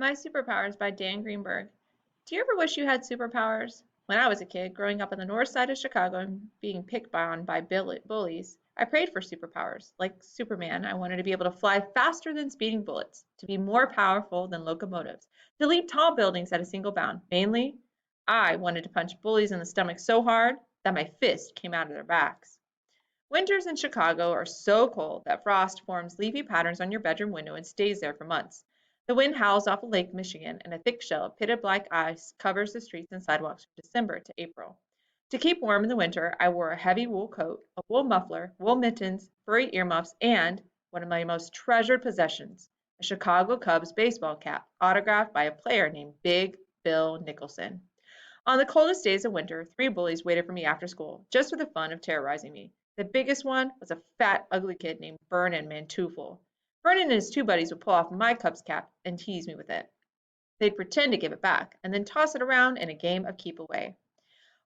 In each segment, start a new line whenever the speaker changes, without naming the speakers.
My Superpowers by Dan Greenberg. Do you ever wish you had superpowers? When I was a kid, growing up on the north side of Chicago and being picked on by bullies, I prayed for superpowers. Like Superman, I wanted to be able to fly faster than speeding bullets, to be more powerful than locomotives, to leap tall buildings at a single bound. Mainly, I wanted to punch bullies in the stomach so hard that my fist came out of their backs. Winters in Chicago are so cold that frost forms leafy patterns on your bedroom window and stays there for months. The wind howls off of Lake Michigan, and a thick shell of pitted black ice covers the streets and sidewalks from December to April. To keep warm in the winter, I wore a heavy wool coat, a wool muffler, wool mittens, furry earmuffs, and one of my most treasured possessions, a Chicago Cubs baseball cap autographed by a player named Big Bill Nicholson. On the coldest days of winter, three bullies waited for me after school, just for the fun of terrorizing me. The biggest one was a fat, ugly kid named Vernon Manteuffel. Vernon and his two buddies would pull off my Cubs cap and tease me with it. They'd pretend to give it back and then toss it around in a game of keep away.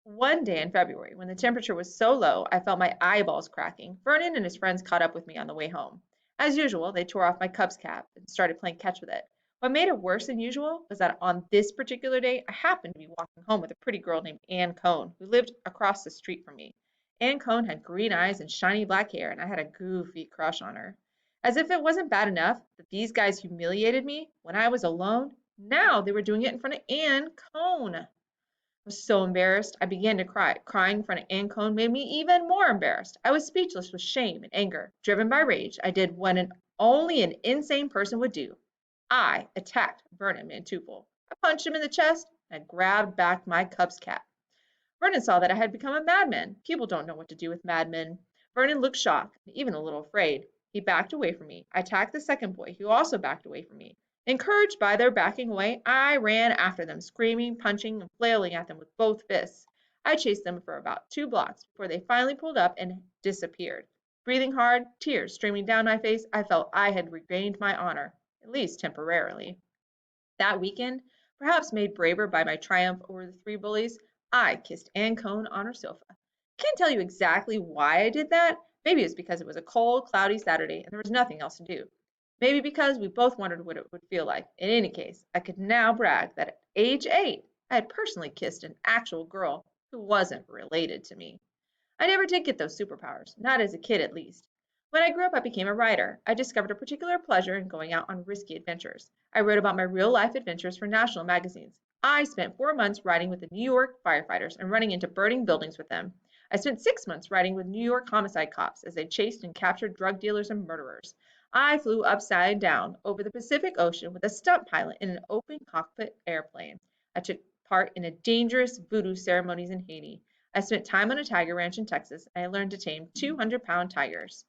One day in February, when the temperature was so low I felt my eyeballs cracking, Vernon and his friends caught up with me on the way home. As usual, they tore off my Cubs cap and started playing catch with it. What made it worse than usual was that on this particular day, I happened to be walking home with a pretty girl named Ann Cohn, who lived across the street from me. Ann Cohn had green eyes and shiny black hair, and I had a goofy crush on her. As if it wasn't bad enough that these guys humiliated me when I was alone, now they were doing it in front of Ann Cohn. Was so embarrassed I began to cry. Crying in front of Ann Cohn made me even more embarrassed. I was speechless with shame and anger. Driven by rage, I did what only an insane person would do. I attacked Vernon Manteuffel. I punched him in the chest and I grabbed back my Cubs cap. Vernon saw that I had become a madman. People don't know what to do with madmen. Vernon looked shocked and even a little afraid. He backed away from me. I attacked the second boy, who also backed away from me. Encouraged by their backing away, I ran after them, screaming, punching, and flailing at them with both fists. I chased them for about 2 blocks before they finally pulled up and disappeared. Breathing hard, tears streaming down my face, I felt I had regained my honor, at least temporarily. That weekend, perhaps made braver by my triumph over the three bullies, I kissed Ann Cohn on her sofa. Can't tell you exactly why I did that. Maybe it's because it was a cold, cloudy Saturday and there was nothing else to do. Maybe because we both wondered what it would feel like. In any case, I could now brag that at age 8, I had personally kissed an actual girl who wasn't related to me. I never did get those superpowers, not as a kid at least. When I grew up, I became a writer. I discovered a particular pleasure in going out on risky adventures. I wrote about my real life adventures for national magazines. I spent 4 months writing with the New York firefighters and running into burning buildings with them. I spent 6 months writing with New York homicide cops as they chased and captured drug dealers and murderers. I flew upside down over the Pacific Ocean with a stunt pilot in an open cockpit airplane. I took part in a dangerous voodoo ceremonies in Haiti. I spent time on a tiger ranch in Texas, and I learned to tame 200-pound tigers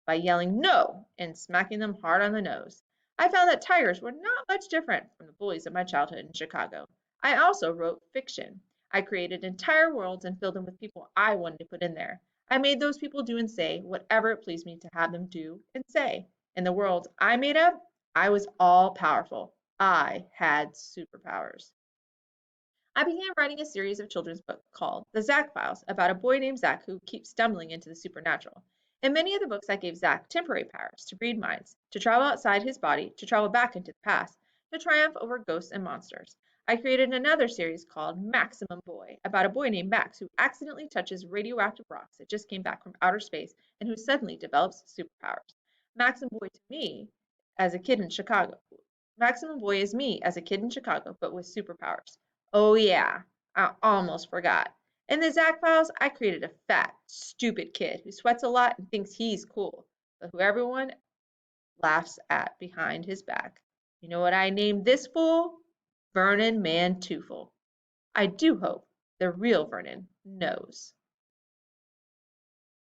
by yelling no and smacking them hard on the nose. I found that tigers were not much different from the bullies of my childhood in Chicago. I also wrote fiction. I created entire worlds and filled them with people I wanted to put in there. I made those people do and say whatever it pleased me to have them do and say. In the worlds I made up, I was all powerful. I had superpowers. I began writing a series of children's books called The Zach Files about a boy named Zach who keeps stumbling into the supernatural. In many of the books, I gave Zach temporary powers to read minds, to travel outside his body, to travel back into the past, to triumph over ghosts and monsters. I created another series called Maximum Boy about a boy named Max who accidentally touches radioactive rocks that just came back from outer space and who suddenly develops superpowers. Maximum Boy to me, as a kid in Chicago. Maximum Boy is me as a kid in Chicago, but with superpowers. Oh yeah, I almost forgot. In the Zach Files, I created a fat, stupid kid who sweats a lot and thinks he's cool, but who everyone laughs at behind his back. You know what I named this fool? Vernon Manteuffel. I do hope the real Vernon knows.